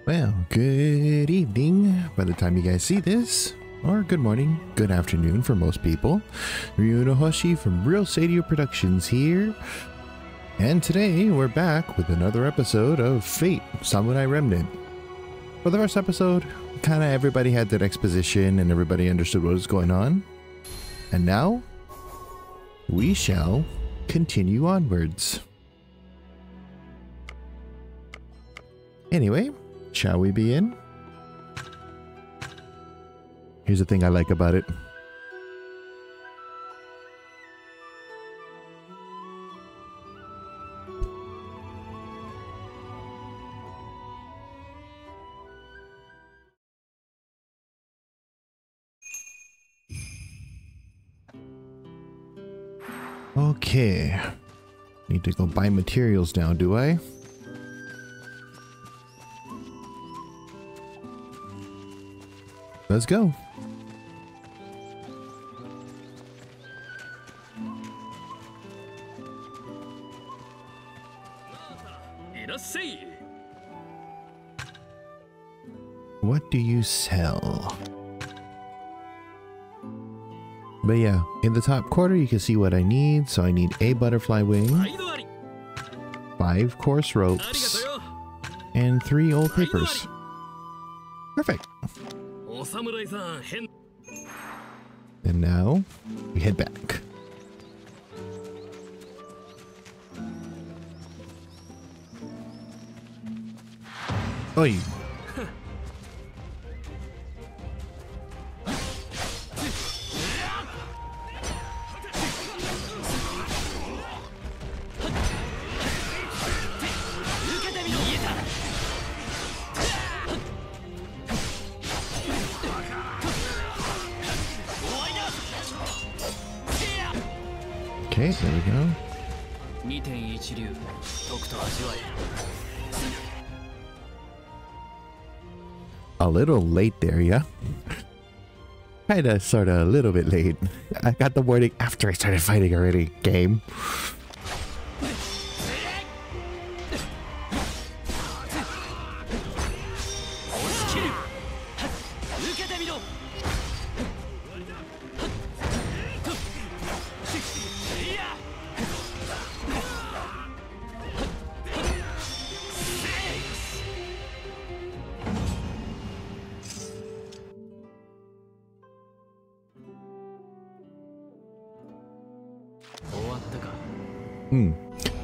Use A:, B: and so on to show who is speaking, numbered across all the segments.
A: Well, good evening by the time you guys see this, or good morning, good afternoon for most people. Ryu Hoshi from Roseiryu Productions here, and today we're back with another episode of Fate Samurai Remnant. For the first episode, kind of everybody had their exposition and everybody understood what was going on, and now we shall continue onwards. Anyway, shall we be in? Here's the thing I like about it. Okay. Need to go buy materials now, do I? Let's go. What do you sell? But yeah, in the top corner you can see what I need. So I need a butterfly wing, 5 coarse ropes, and 3 old papers. Perfect. And now we head back. Oi. Okay, there we go. A little late there, yeah? Kinda, sorta, a little bit late. I got the warning after I started fighting already, game.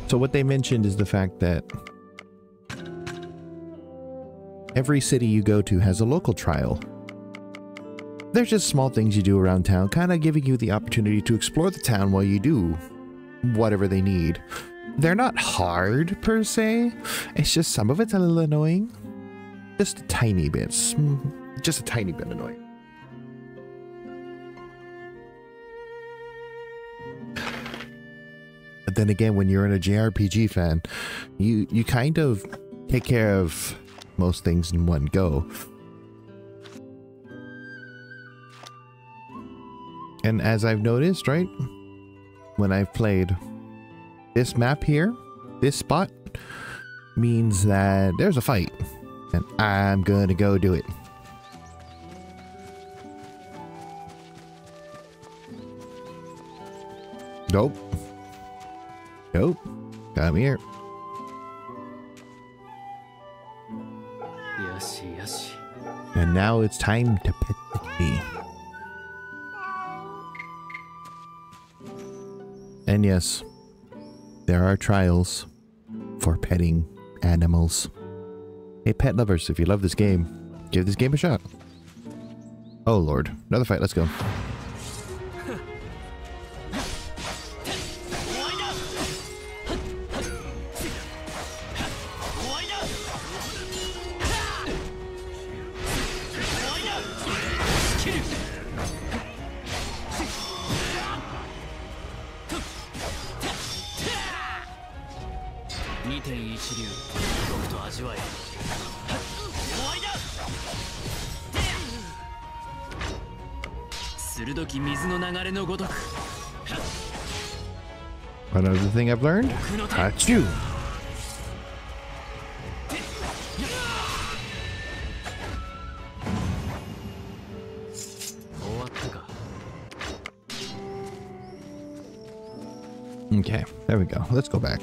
A: So what they mentioned is the fact that every city you go to has a local trial. They're just small things you do around town, kind of giving you the opportunity to explore the town while you do whatever they need. They're not hard per se, it's just some of it's a little annoying. Just a tiny bit, just a tiny bit annoying. But then again, when you're in a JRPG fan, you kind of take care of most things in one go. And as I've noticed, right, when I've played this map here, this spot means that there's a fight, and I'm gonna go do it. Nope. Nope. Come here. And now it's time to pet the kitty. And yes, there are trials for petting animals. Hey pet lovers, if you love this game, give this game a shot. Oh lord, another fight, let's go. Another thing I've learned, Hachu. Okay, there we go. Let's go back.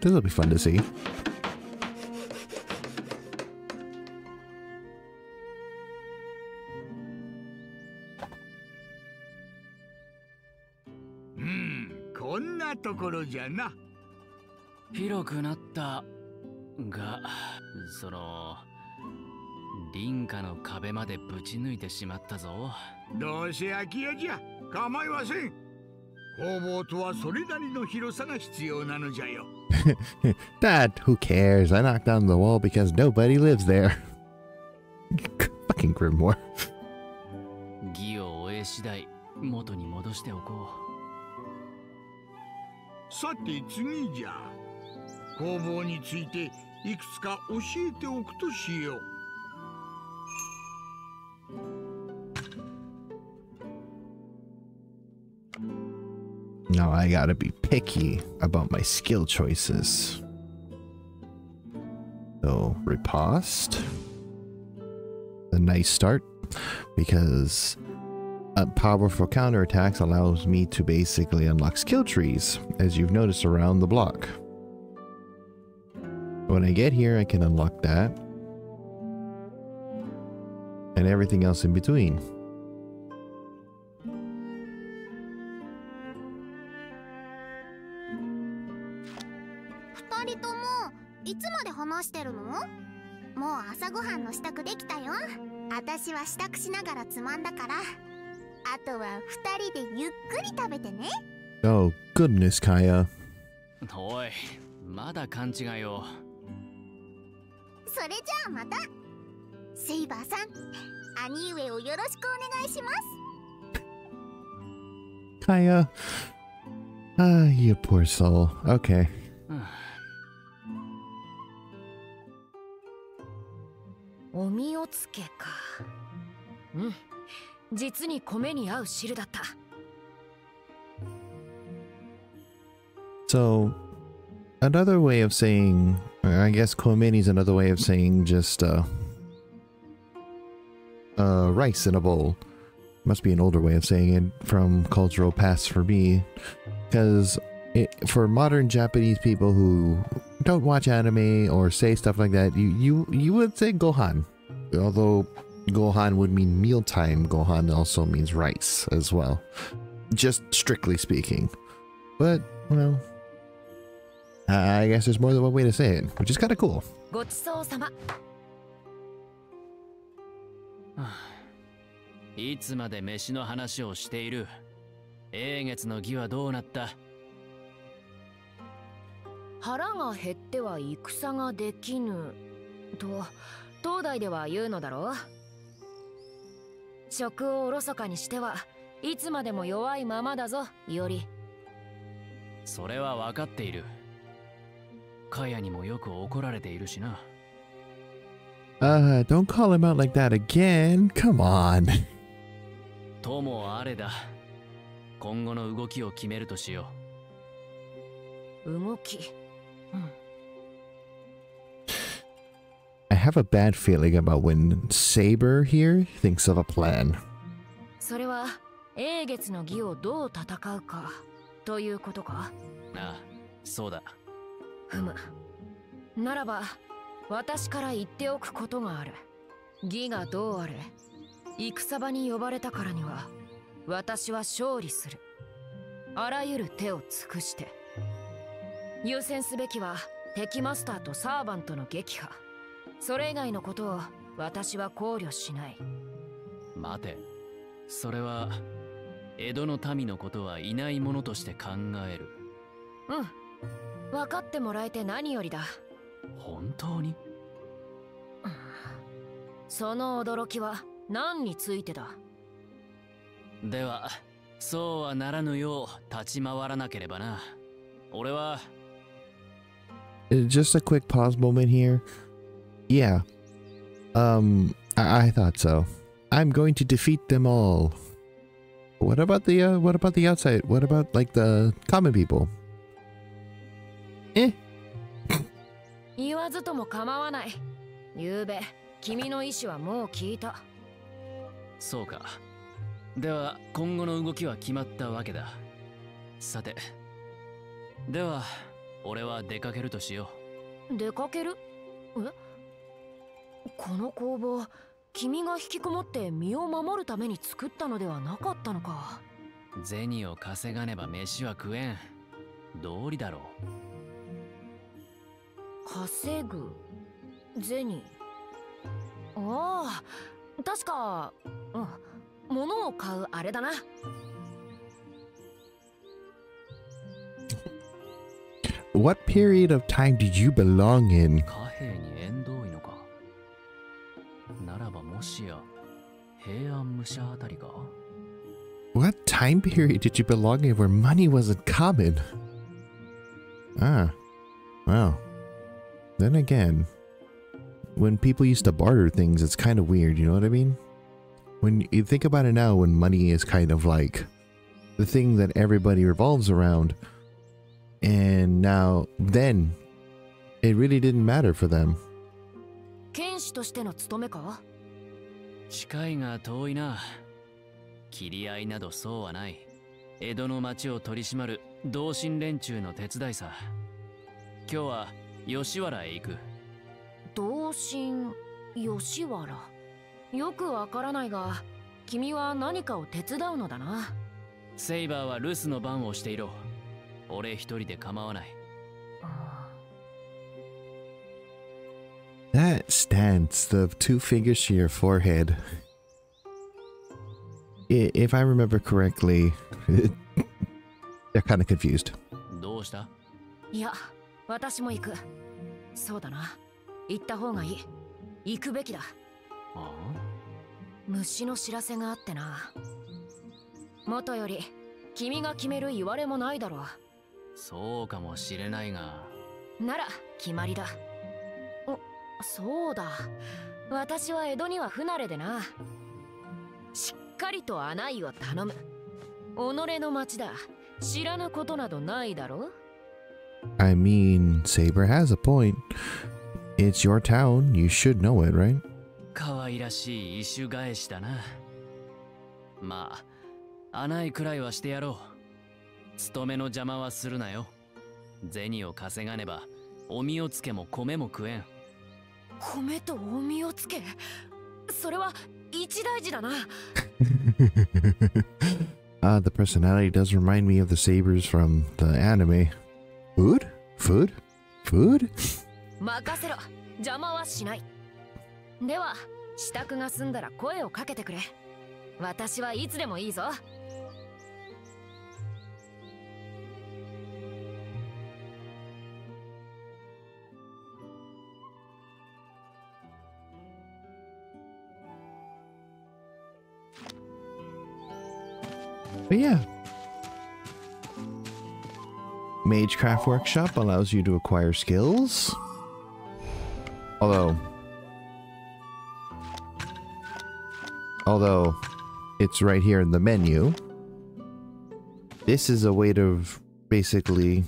A: This will be fun to see. Dad, who cares? I knocked down the wall because nobody lives there. Fucking Grimoire. Now I gotta be picky about my skill choices. So, riposte. A nice start, because powerful counterattacks allows me to basically unlock skill trees, as you've noticed around the block. When I get here, I can unlock that. And everything else in between. Oh, goodness, Kaya. Kaya. Ah, you poor soul. Okay.
B: おみおつけか。うん。実に米に合う汁だった。
A: So, another way of saying, I guess komeni is another way of saying just rice in a bowl. Must be an older way of saying it from cultural past for me, because for modern Japanese people who don't watch anime or say stuff like that, you would say gohan, although gohan would mean mealtime. Gohan also means rice as well, just strictly speaking. But well, I guess there's more than one way to say it, which is kind of cool.
B: ごちそうさま。いつまで飯の話をしている。英月の儀はどうなった？腹が減っては戦ができぬと東大では言うのだろう。食をおろそかにしてはいつまでも弱いままだぞ、より。それは分かっている。カヤにもよく怒られているしな。
A: Don't call him out like that again. Come on.
B: ともあれだ。今後の動きを決めるとしよう。動き。
A: I have a bad feeling about when Saber here thinks of a plan.
B: それは英月の儀をどう戦うかということか？ああ、そうだ。ふむ。ならば私から言っておくことがある。儀がどうあれ、戦場に呼ばれたからには私は勝利する。あらゆる手を尽くして。優先すべきは敵マスターとサーバントの撃破。それ以外のことを私は考慮しない。待て、それは江戸の民のことはいないものとして考える。うん、分かってもらえて何よりだ。本当に？その驚きは何についてだ？では、そうはならぬよう立ち回らなければな。俺は
A: Just a quick pause moment here. Yeah. I thought so. I'm going to defeat them all. What about the outside? What about like the common people? Eh.
B: 言わずとも構わない。ゆうべ、君の意思はもう聞いた。
C: そうか。では、今後の動きは決まったわけだ。さて。では、俺は出かけるとしよ
B: う。出かける？え？この工房、君が引きこもって身を守るために作ったのではなかったのか。
C: 銭を稼がねば飯は食えん。道理だろう。
B: 稼ぐ銭。ああ、確か、物を買うあれだな。
A: What period of time did you belong in?
C: 貨幣に縁遠いのか。ならばもしや平安武者あたりか。
A: What time period did you belong in where money wasn't common? Ah, well. Then again, when people used to barter things, it's kind of weird, you know what I mean? When you think about it now, when money is kind of like the thing that everybody revolves around, and now, then, it really didn't matter for them.
B: 剣士としての務めか？
C: 近いが遠いな。切り合いなどそうはない。江戸の町を取り締まる同心連中の手伝いさ。今日は吉原へ行く。
B: 同心吉原。よくわからないが、君は何かを手伝うのだな。
C: セイバーは留守の番をしていろ。俺一人で構わない。
A: That stance, the two fingers to your forehead. If I remember correctly, they're kind of confused.
C: どうした？
B: いや、私も行く。そうだな。行った方がいい。行くべきだ。
C: ああ？
B: 虫の知らせがあってな。元より君が決める言われもないだろう。
C: そうかもしれないが。
B: なら決まりだ。そうだ。私は江戸には不慣れでな。しっかりと案内を頼む。己の町だ。知らぬことなどないだろ。
A: I mean, Saber has a point. It's your town. You should know it, right?
C: 可愛らしい異種返しだな。まあ、案内くらいはしてやろう。勤めの邪魔はするなよ。銭を稼がねば、お身をつけも米も食えん。
B: 米とお身をつけ？それは一大事だな。
A: The personality does remind me of the sabers from the anime. Food? Food? Food?
B: 任せろ。邪魔はしない。では、支度が済んだら声をかけてくれ。私はいつでもいいぞ。
A: But yeah. Magecraft Workshop allows you to acquire skills. Although it's right here in the menu. This is a way to basically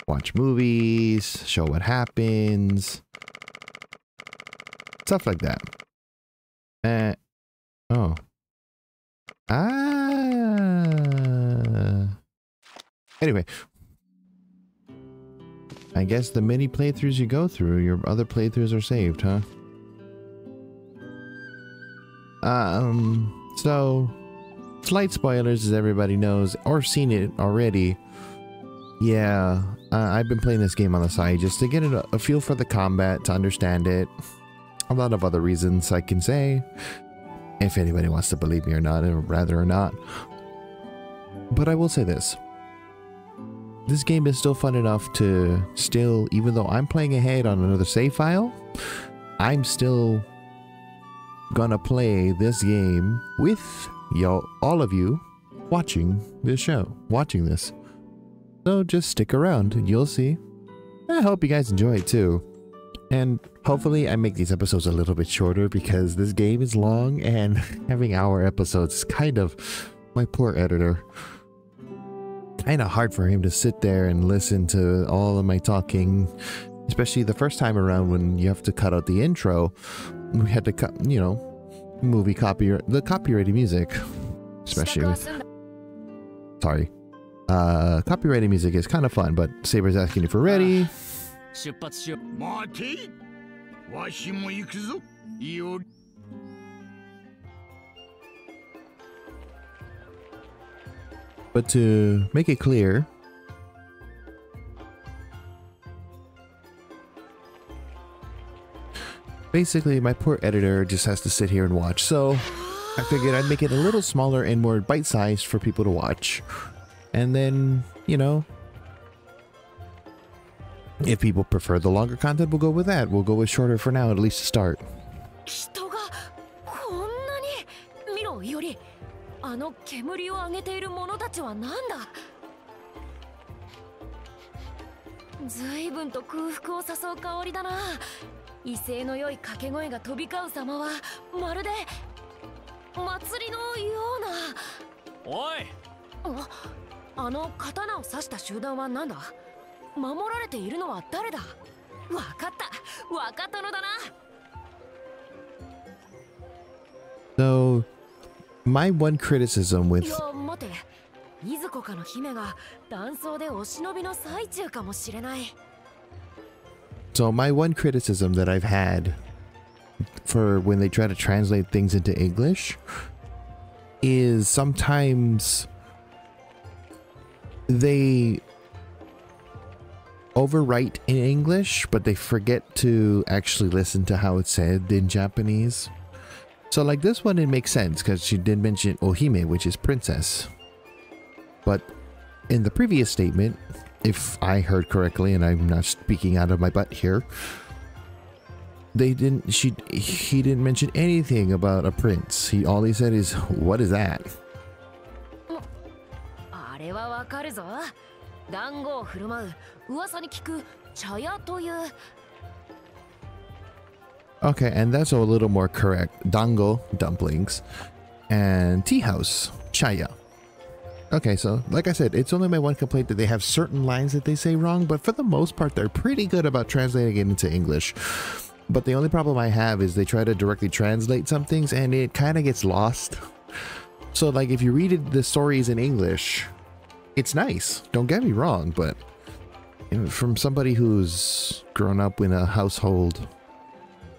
A: watch movies, show what happens, stuff like that. Oh. Anyway, I guess the many playthroughs you go through, your other playthroughs are saved, huh? So, slight spoilers as everybody knows, or seen it already. Yeah, I've been playing this game on the side just to get a feel for the combat, to understand it. A lot of other reasons I can say, if anybody wants to believe me or not, or rather or not. But I will say this. This game is still fun enough to still, even though I'm playing ahead on another save file, I'm still gonna play this game with y'all, all of you watching this show, watching this. So just stick around and you'll see. I hope you guys enjoy it too. And hopefully I make these episodes a little bit shorter because this game is long and having hour episodes is kind of, my poor editor, kind of hard for him to sit there and listen to all of my talking, especially the first time around when you have to cut out the intro. We had to cut, you know, movie copyright, the copyrighted music, especially with, sorry, copyrighted music is kind of fun, but Saber's asking if we're ready. But to make it clear, basically my poor editor just has to sit here and watch, so I figured I'd make it a little smaller and more bite-sized for people to watch. And then, you know, if people prefer the longer content, we'll go with that. We'll go with shorter for now, at least to start.
B: 人がこんなに見ろよりあの煙を上げている者たちは何だ。随分と空腹を誘う香りだな。威勢の良い掛け声が飛び交う様はまるで祭りのような。おい、あの刀を刺した集団は何だ。守られているのは誰だ。わかった、わかったのだな。
A: So, my one criticism with...
B: いや、待て。いずこかの姫が断層でお忍びの最中かもしれない。
A: So, my one criticism that I've had for when they try to translate things into English is sometimes they overwrite in English, but they forget to actually listen to how it's said in Japanese. So like this one, it makes sense because she did mention Ohime, which is princess. But in the previous statement, if I heard correctly, and I'm not speaking out of my butt here, he didn't mention anything about a prince. All he said is, what is that?
B: あれはわかるぞ。団子を振る舞う噂に聞く茶屋という。
A: Okay, and that's a little more correct. Dango, dumplings, and tea house, chaya. Okay, so like I said, it's only my one complaint that they have certain lines that they say wrong, but for the most part, they're pretty good about translating it into English. But the only problem I have is they try to directly translate some things and it kind of gets lost. So like if you read the stories in English, it's nice, don't get me wrong, but from somebody who's grown up in a household,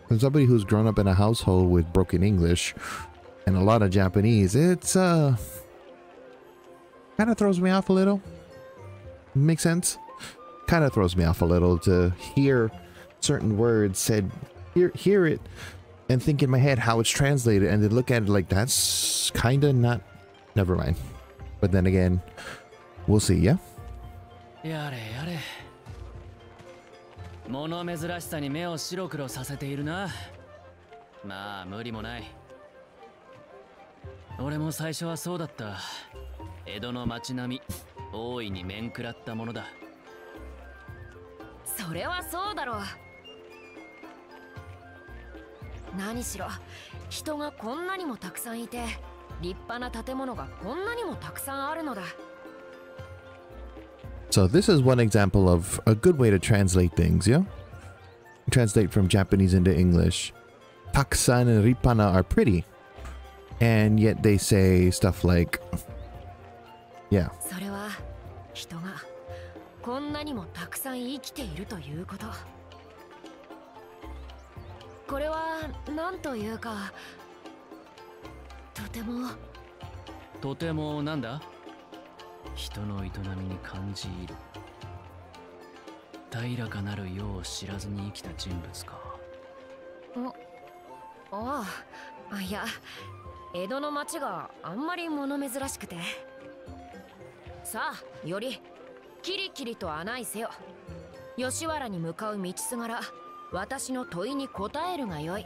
A: with broken English and a lot of Japanese, it's kind of throws me off a little. Makes sense? Kind of throws me off a little to hear certain words said, hear it and think in my head how it's translated and then look at it like that's kind of not, never mind. But then again, we'll see, yeah?
C: やれやれ。物珍しさに目を白黒させているな。まあ無理もない。俺も最初はそうだった。江戸の街並み、大いに面食らったものだ。
B: それはそうだろう。何しろ人がこんなにもたくさんいて、立派な建物がこんなにもたくさんあるのだ。
A: So this is one example of a good way to translate things, yeah? Translate from Japanese into English. Takusan and Rippana are pretty. And yet they say stuff like, yeah.
B: それは人がこんなにもたくさん生きているということ。これは何というか、とても
C: なんだ？人の営みに感じ入る。平らかなる世を知らずに生きた人物か。
B: ああ、いや、江戸の町があんまり物珍しくて。さあ、よりキリキリと案内せよ。吉原に向かう道すがら、私の問いに答えるがよい。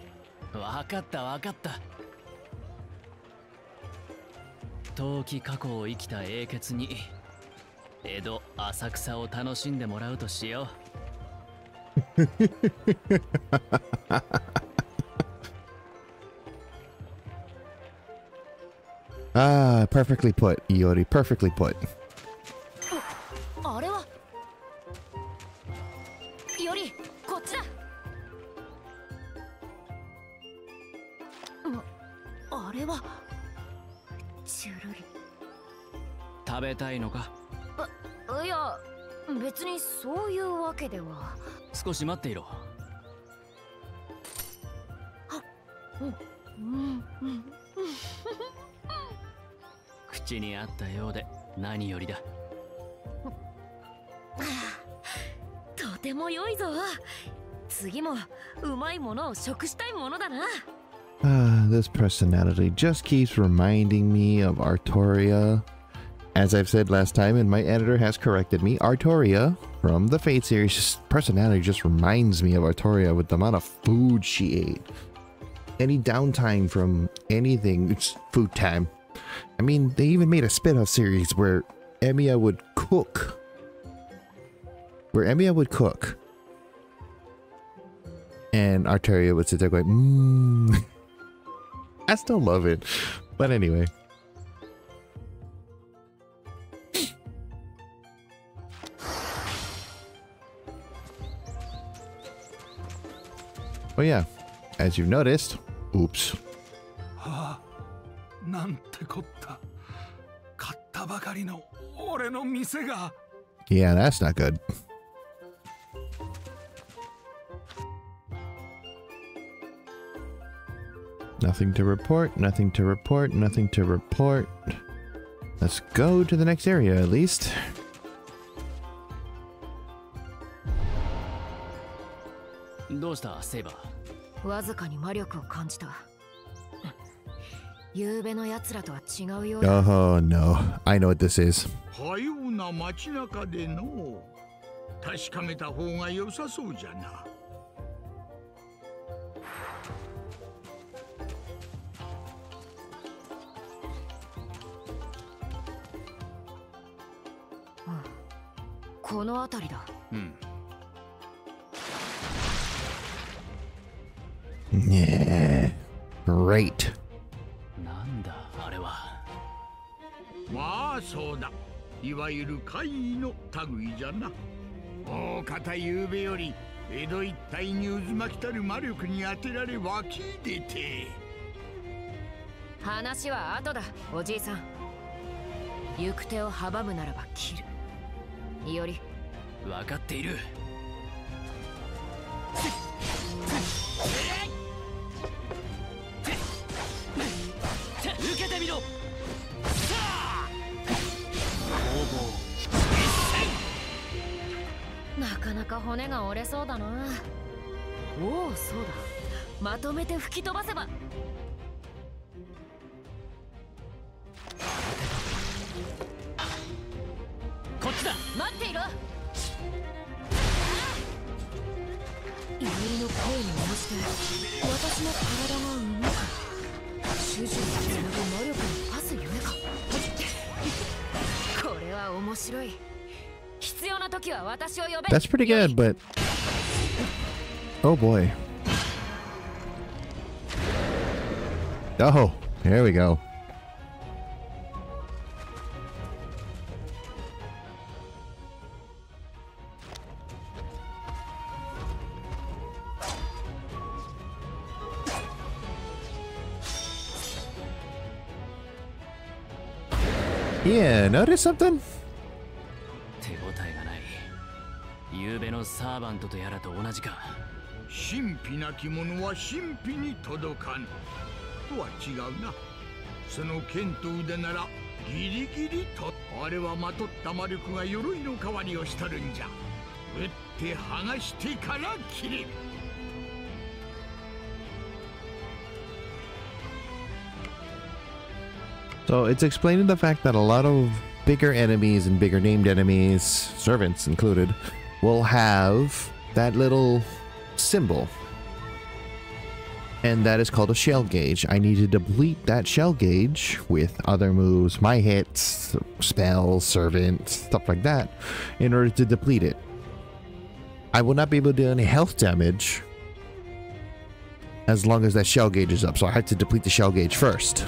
C: わかったわかった。遠き過去を生きた英傑に江戸浅草を楽しんでもらうとしよう。
A: Ah, perfectly put, Iori. Perfectly put.
B: あれはよりこっちだ。あれはチュルリ。
C: 食べたいのか？
B: いや、別にそういうわけでは。
C: 少し待っていろ。口にあったようで何よりだ。
B: とても良いぞ。次もうまいものを食したいものだな。
A: This personality just keeps reminding me of Artoria. As I've said last time, and my editor has corrected me, Artoria from the Fate series, personality just reminds me of Artoria with the amount of food she ate. Any downtime from anything, it's food time. I mean, they even made a spin-off series where Emiya would cook. And Artoria would sit there going, I still love it. But anyway. Oh yeah, as you've noticed, oops. Yeah, that's not good. Nothing to report, nothing to report, nothing to report. Let's go to the next area at least.
B: Oh
A: no, I know what this is.
B: この辺りだ。
A: Yeah, great.
C: なんだあれは。
D: まあそうだ。いわゆる怪異の類じゃな。大方ゆうべより江戸一帯に渦巻きたる魔力に当てられ湧き出て。
B: 話は後だ、おじいさん。行く手を阻むならば切る。いより。
C: 分かっている。受けてみろ。
B: なかなか骨が折れそうだな。おお、そうだ。まとめて吹き飛ばせば。
C: こっちだ。
B: 待っていろ。イエリの声に応じて私の体が動く。主人につなぐ魔力のパスゆえか。これは面白い。必要な時は私を呼べ。
A: That's pretty good, but oh boy. Oh, here we go. Yeah, notice something?
C: 手応えがない。夕べのサーバントとやらと同じか。
D: 神秘な着物は神秘に届かぬ。とは違うな。その剣と腕ならギリギリと。あれはまとった魔力が鎧の代わりをしとるんじゃ。打って剥がしてから切れ。
A: So it's explaining the fact that a lot of bigger enemies and bigger named enemies, servants included, will have that little symbol. And that is called a shell gauge. I need to deplete that shell gauge with other moves, my hits, spells, servants, stuff like that, in order to deplete it. I will not be able to do any health damage as long as that shell gauge is up. So I had to deplete the shell gauge first.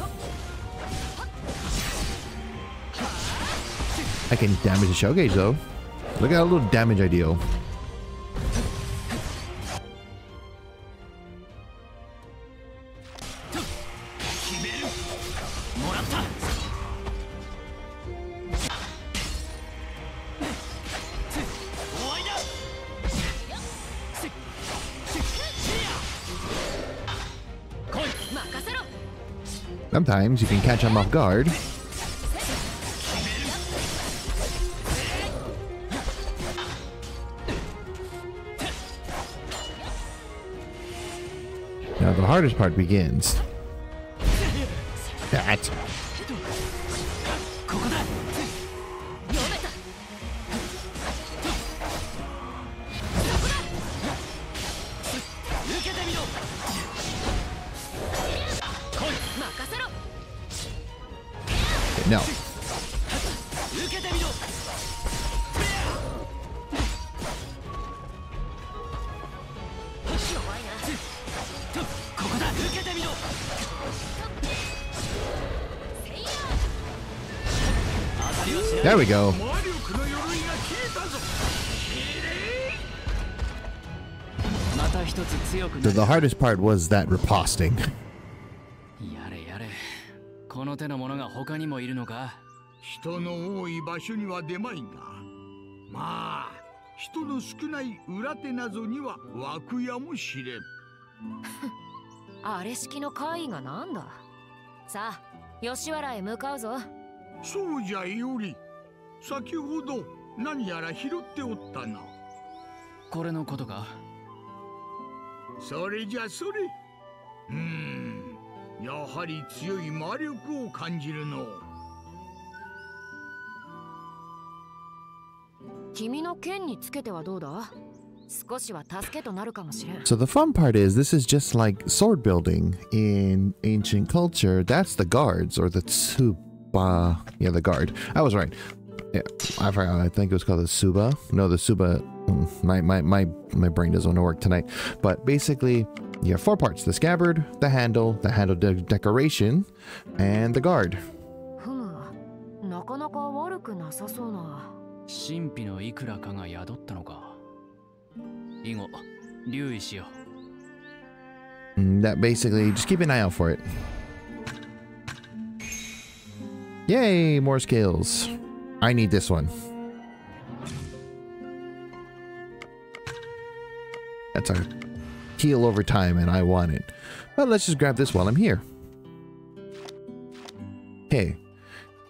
A: I can damage the shell gauge though. Look at how little damage I deal. Sometimes you can catch them off guard. Now the hardest part begins. That. No. There we go. So the hardest part was that riposting.
C: この手のものが他にもいるのか？
D: 人の多い場所には出まいが、まあ人の少ない裏手などには湧くやもしれん。
B: あれ式の怪異がなんだ。さあ、吉原へ向かうぞ。
D: そうじゃより、先ほど何やら拾っておったな。
C: これのことか？
D: それじゃそれ。やはり強い魔力を感じるの。
B: 君の剣につけてはどうだ？少しは助けとなるかもしれん。
A: So the fun part is this is just like sword building in ancient culture. That's the guards or the tsuba. Yeah, the guard. I was right. Yeah, I forgot. I think it was called the suba. No, the suba. My brain doesn't want to work tonight. But basically, you have 4 parts: the scabbard, the handle decoration, and the guard.
B: なかなか悪くなさそうな。
C: 神秘のいくらかが宿ったのか。以後、留意しよう。
A: That basically, just keep an eye out for it. Yay, more skills. I need this one. That's a heal over time and I want it. But let's just grab this while I'm here. Okay.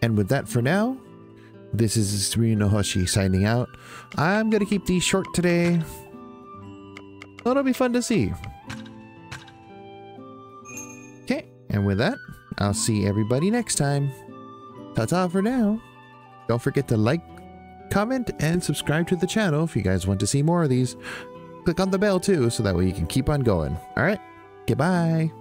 A: And with that for now, this is Roseiryu Hoshi signing out. I'm gonna keep these short today. It'll be fun to see. Okay, and with that, I'll see everybody next time. Ta-ta for now. Don't forget to like, comment, and subscribe to the channel if you guys want to see more of these. Click on the bell too, so that way you can keep on going. Alright, goodbye.